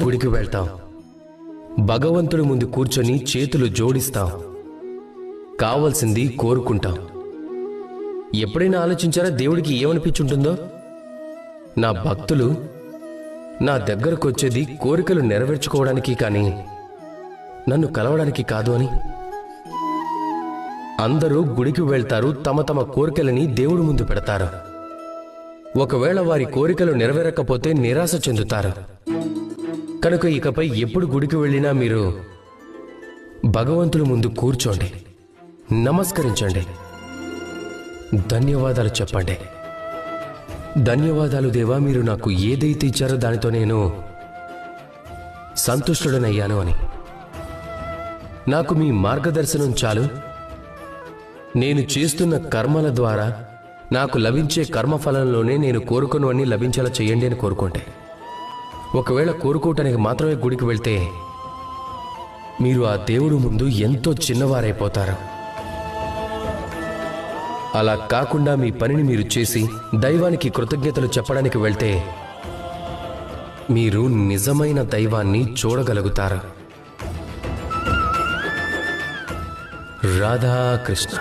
గుడికి వెళ్తాం, భగవంతుడి ముందు కూర్చొని చేతులు జోడిస్తాం, కావలసింది కోరుకుంటాం. ఎప్పుడైనా ఆలోచించారా దేవుడికి ఏమనిపించుంటుందో? నా భక్తులు నా దగ్గరకు వచ్చేది కోరికలు నెరవేర్చుకోవడానికి కానీ నన్ను కలవడానికి కాదు అని. అందరూ గుడికి వెళ్తారు, తమ తమ కోరికలని దేవుడి ముందు పెడతారు. ఒకవేళ వారి కోరికలు నెరవేరకపోతే నిరాశ చెందుతారు. కనుక ఇకపై ఎప్పుడు గుడికి వెళ్ళినా మీరు భగవంతుడి ముందు కూర్చోండి, నమస్కరించండి, ధన్యవాదాలు చెప్పండి. ధన్యవాదాలు దేవా, మీరు నాకు ఏదైతే ఇచ్చారో దానితో నేను సంతుష్టుడనయ్యాను అని. నాకు మీ మార్గదర్శనం చాలు. నేను చేస్తున్న కర్మల ద్వారా నాకు లభించే కర్మఫలంలోనే నేను కోరుకున్నవన్నీ లభించేలా చేయండి అని కోరుకుంటే. ఒకవేళ కోరుకోవటానికి మాత్రమే గుడికి వెళ్తే మీరు ఆ దేవుడు ముందు ఎంతో చిన్నవారైపోతారు. అలా కాకుండా మీ పనిని మీరు చేసి దైవానికి కృతజ్ఞతలు చెప్పడానికి వెళ్తే మీరు నిజమైన దైవాన్ని చూడగలుగుతారు. రాధాకృష్ణ.